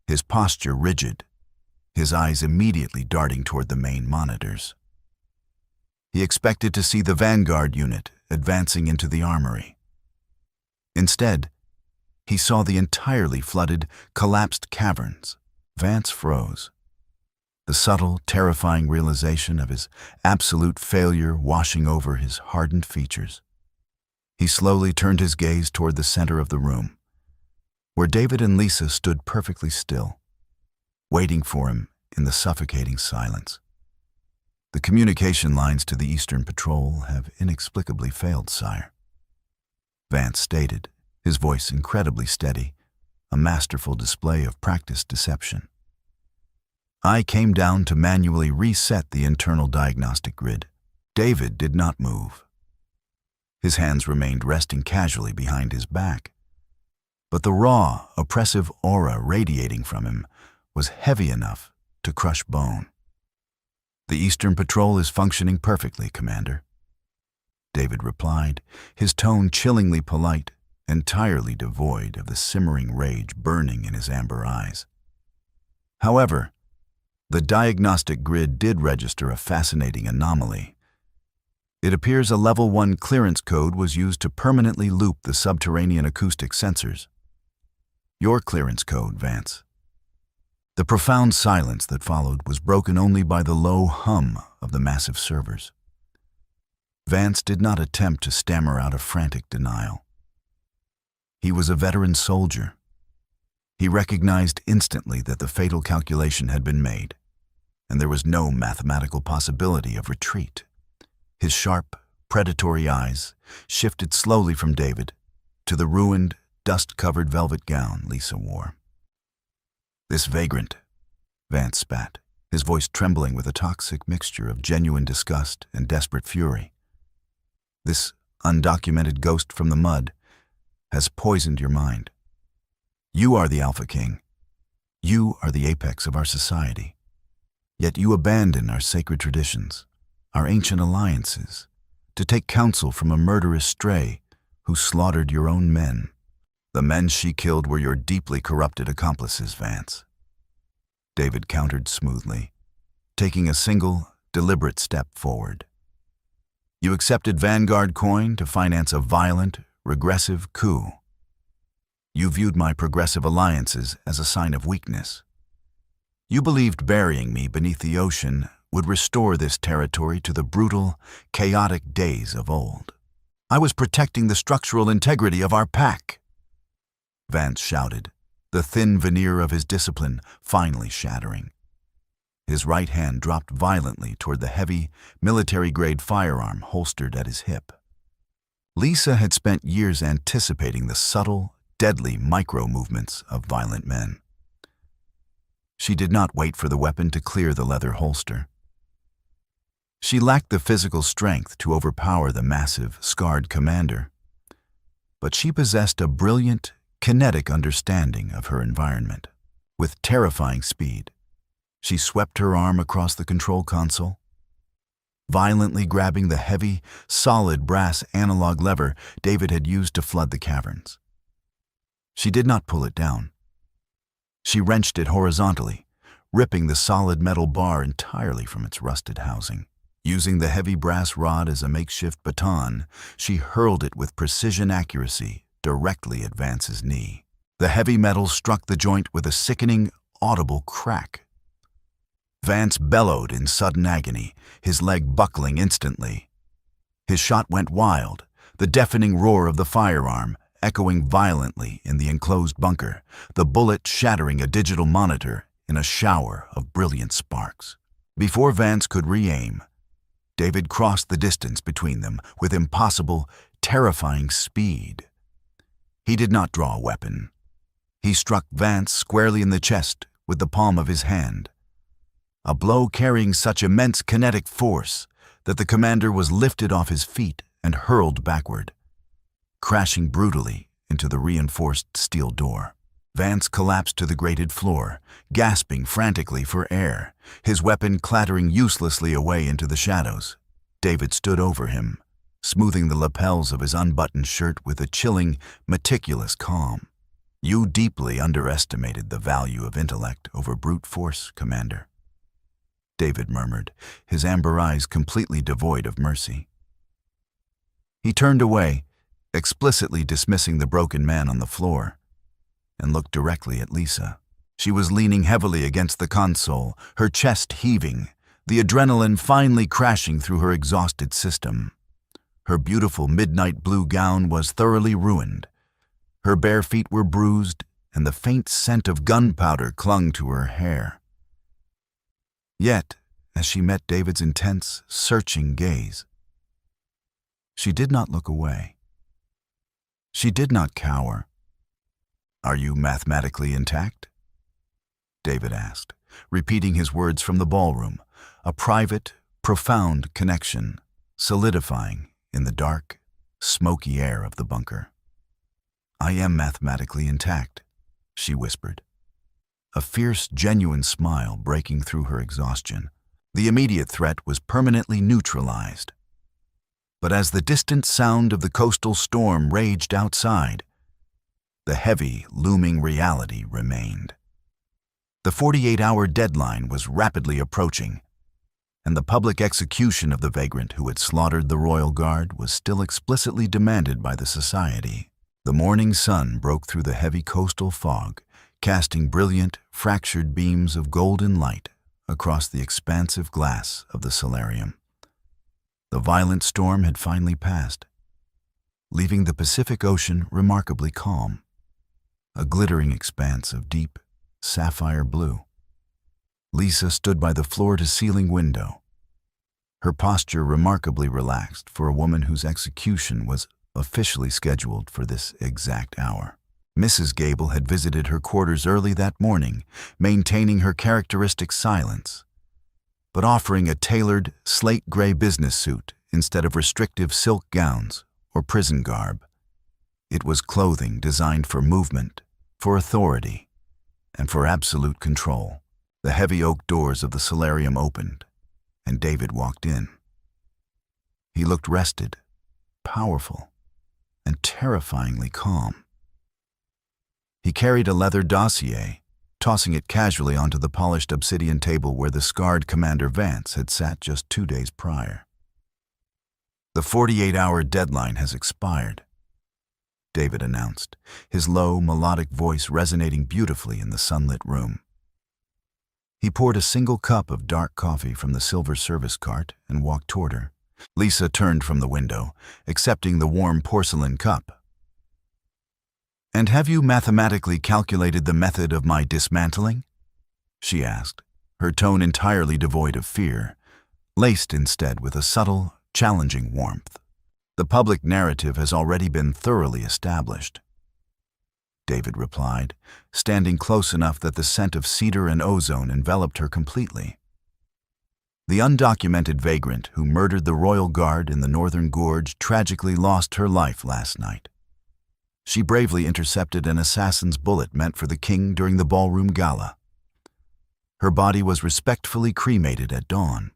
A: his posture rigid, his eyes immediately darting toward the main monitors. He expected to see the Vanguard unit advancing into the armory. Instead, he saw the entirely flooded, collapsed caverns. Vance froze, the subtle, terrifying realization of his absolute failure washing over his hardened features. He slowly turned his gaze toward the center of the room, where David and Lisa stood perfectly still, waiting for him in the suffocating silence. "The communication lines to the Eastern Patrol have inexplicably failed, sire," Vance stated, his voice incredibly steady, a masterful display of practiced deception. "I came down to manually reset the internal diagnostic grid." David did not move. His hands remained resting casually behind his back, but the raw, oppressive aura radiating from him was heavy enough to crush bone. "The Eastern Patrol is functioning perfectly, Commander," David replied, his tone chillingly polite, entirely devoid of the simmering rage burning in his amber eyes. However, the diagnostic grid did register a fascinating anomaly. It appears a Level 1 clearance code was used to permanently loop the subterranean acoustic sensors. Your clearance code, Vance. The profound silence that followed was broken only by the low hum of the massive servers. Vance did not attempt to stammer out a frantic denial. He was a veteran soldier. He recognized instantly that the fatal calculation had been made, and there was no mathematical possibility of retreat. His sharp, predatory eyes shifted slowly from David to the ruined, dust-covered velvet gown Lisa wore. This vagrant, Vance spat, his voice trembling with a toxic mixture of genuine disgust and desperate fury. This undocumented ghost from the mud has poisoned your mind. You are the Alpha King. You are the apex of our society. Yet you abandon our sacred traditions, our ancient alliances, to take counsel from a murderous stray who slaughtered your own men. The men she killed were your deeply corrupted accomplices, Vance. David countered smoothly, taking a single, deliberate step forward. You accepted Vanguard coin to finance a violent, regressive coup. You viewed my progressive alliances as a sign of weakness. You believed burying me beneath the ocean would restore this territory to the brutal, chaotic days of old. I was protecting the structural integrity of our pack, Vance shouted, the thin veneer of his discipline finally shattering. His right hand dropped violently toward the heavy, military-grade firearm holstered at his hip. Lisa had spent years anticipating the subtle, deadly micro-movements of violent men. She did not wait for the weapon to clear the leather holster. She lacked the physical strength to overpower the massive, scarred commander, but she possessed a brilliant, kinetic understanding of her environment. With terrifying speed, she swept her arm across the control console, violently grabbing the heavy, solid brass analog lever David had used to flood the caverns. She did not pull it down. She wrenched it horizontally, ripping the solid metal bar entirely from its rusted housing. Using the heavy brass rod as a makeshift baton, she hurled it with precision accuracy directly at Vance's knee. The heavy metal struck the joint with a sickening, audible crack. Vance bellowed in sudden agony, his leg buckling instantly. His shot went wild, the deafening roar of the firearm echoing violently in the enclosed bunker, the bullet shattering a digital monitor in a shower of brilliant sparks. Before Vance could re-aim, David crossed the distance between them with impossible, terrifying speed. He did not draw a weapon. He struck Vance squarely in the chest with the palm of his hand, a blow carrying such immense kinetic force that the commander was lifted off his feet and hurled backward, crashing brutally into the reinforced steel door. Vance collapsed to the grated floor, gasping frantically for air, his weapon clattering uselessly away into the shadows. David stood over him, smoothing the lapels of his unbuttoned shirt with a chilling, meticulous calm. You deeply underestimated the value of intellect over brute force, Commander, David murmured, his amber eyes completely devoid of mercy. He turned away, explicitly dismissing the broken man on the floor, and looked directly at Lisa. She was leaning heavily against the console, her chest heaving, the adrenaline finally crashing through her exhausted system. Her beautiful midnight blue gown was thoroughly ruined. Her bare feet were bruised, and the faint scent of gunpowder clung to her hair. Yet, as she met David's intense, searching gaze, she did not look away. She did not cower. "Are you mathematically intact?" David asked, repeating his words from the ballroom, a private, profound connection solidifying in the dark, smoky air of the bunker. "I am mathematically intact," she whispered, a fierce, genuine smile breaking through her exhaustion. The immediate threat was permanently neutralized. But as the distant sound of the coastal storm raged outside, the heavy, looming reality remained. The 48-hour deadline was rapidly approaching, and the public execution of the vagrant who had slaughtered the royal guard was still explicitly demanded by the society. The morning sun broke through the heavy coastal fog, casting brilliant, fractured beams of golden light across the expansive glass of the solarium. The violent storm had finally passed, leaving the Pacific Ocean remarkably calm, a glittering expanse of deep, sapphire blue. Lisa stood by the floor-to-ceiling window, her posture remarkably relaxed for a woman whose execution was officially scheduled for this exact hour. Mrs. Gable had visited her quarters early that morning, maintaining her characteristic silence, but offering a tailored, slate-gray business suit instead of restrictive silk gowns or prison garb. It was clothing designed for movement, for authority, and for absolute control. The heavy oak doors of the solarium opened, and David walked in. He looked rested, powerful, and terrifyingly calm. He carried a leather dossier, tossing it casually onto the polished obsidian table where the scarred Commander Vance had sat just 2 days prior. "The 48-hour deadline has expired," David announced, his low, melodic voice resonating beautifully in the sunlit room. He poured a single cup of dark coffee from the silver service cart and walked toward her. Lisa turned from the window, accepting the warm porcelain cup. "And have you mathematically calculated the method of my dismantling?" she asked, her tone entirely devoid of fear, laced instead with a subtle, challenging warmth. "The public narrative has already been thoroughly established," David replied, standing close enough that the scent of cedar and ozone enveloped her completely. "The undocumented vagrant who murdered the royal guard in the northern gorge tragically lost her life last night. She bravely intercepted an assassin's bullet meant for the king during the ballroom gala. Her body was respectfully cremated at dawn."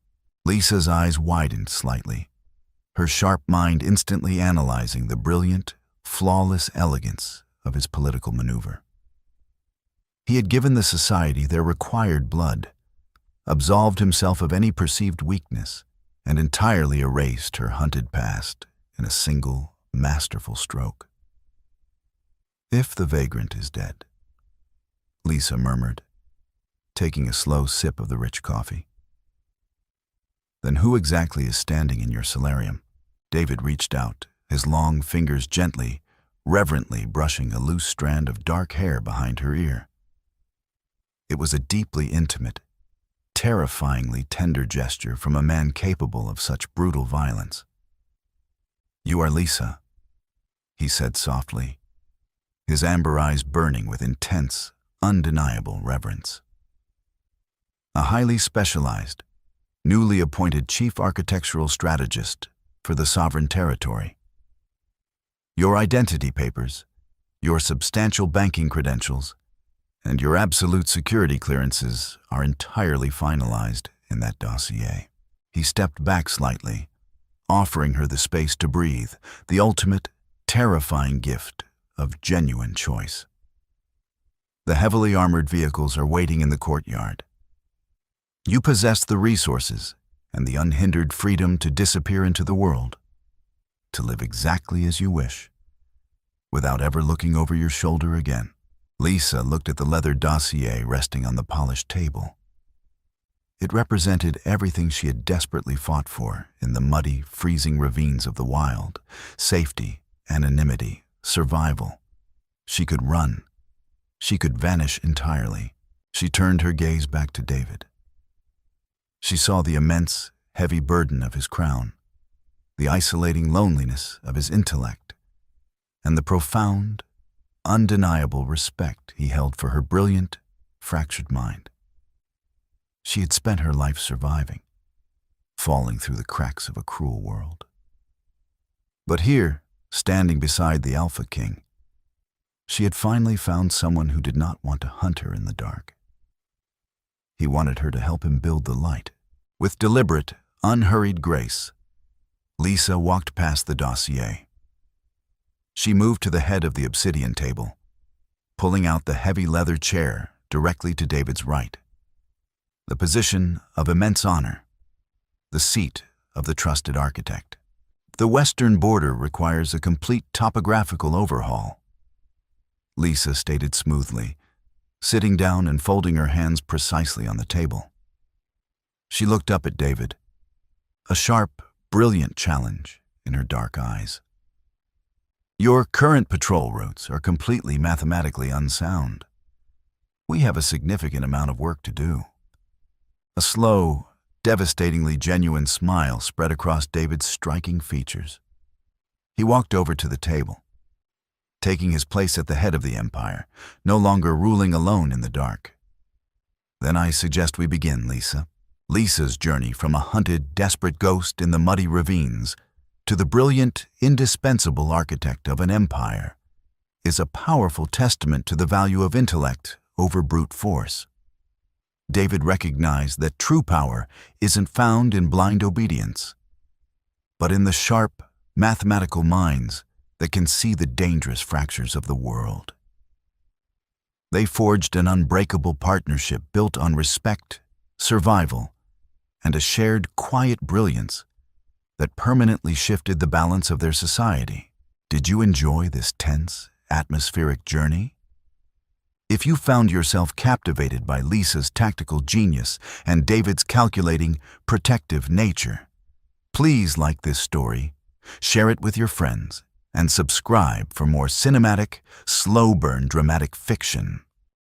A: Lisa's eyes widened slightly, her sharp mind instantly analyzing the brilliant, flawless elegance of his political maneuver. He had given the society their required blood, absolved himself of any perceived weakness, and entirely erased her hunted past in a single, masterful stroke. "If the vagrant is dead," Lisa murmured, taking a slow sip of the rich coffee, "then who exactly is standing in your solarium?" David reached out, his long fingers gently, reverently brushing a loose strand of dark hair behind her ear. It was a deeply intimate, terrifyingly tender gesture from a man capable of such brutal violence. "You are Lisa," he said softly, his amber eyes burning with intense, undeniable reverence. "A highly specialized, newly appointed chief architectural strategist for the sovereign territory. Your identity papers, your substantial banking credentials, and your absolute security clearances are entirely finalized in that dossier." He stepped back slightly, offering her the space to breathe, the ultimate, terrifying gift of genuine choice. "The heavily armored vehicles are waiting in the courtyard. You possess the resources and the unhindered freedom to disappear into the world, to live exactly as you wish, without ever looking over your shoulder again." Lisa looked at the leather dossier resting on the polished table. It represented everything she had desperately fought for in the muddy, freezing ravines of the wild: safety, anonymity, survival. She could run. She could vanish entirely. She turned her gaze back to David. She saw the immense, heavy burden of his crown, the isolating loneliness of his intellect, and the profound, undeniable respect he held for her brilliant, fractured mind. She had spent her life surviving, falling through the cracks of a cruel world. But here, standing beside the Alpha King, she had finally found someone who did not want to hunt her in the dark. He wanted her to help him build the light. With deliberate, unhurried grace, Lisa walked past the dossier. She moved to the head of the obsidian table, pulling out the heavy leather chair directly to David's right. The position of immense honor, the seat of the trusted architect. The western border requires a complete topographical overhaul, Lisa stated smoothly, sitting down and folding her hands precisely on the table. She looked up at David, a sharp, brilliant challenge in her dark eyes. Your current patrol routes are completely mathematically unsound. We have a significant amount of work to do. A slow, devastatingly genuine smile spread across David's striking features. He walked over to the table, taking his place at the head of the empire, no longer ruling alone in the dark. Then I suggest we begin, Lisa. Lisa's journey from a hunted, desperate ghost in the muddy ravines to the brilliant, indispensable architect of an empire is a powerful testament to the value of intellect over brute force. David recognized that true power isn't found in blind obedience, but in the sharp, mathematical minds that can see the dangerous fractures of the world. They forged an unbreakable partnership built on respect, survival, and a shared, quiet brilliance that permanently shifted the balance of their society. Did you enjoy this tense, atmospheric journey? If you found yourself captivated by Lisa's tactical genius and David's calculating, protective nature, please like this story, share it with your friends, and subscribe for more cinematic, slow-burn dramatic fiction.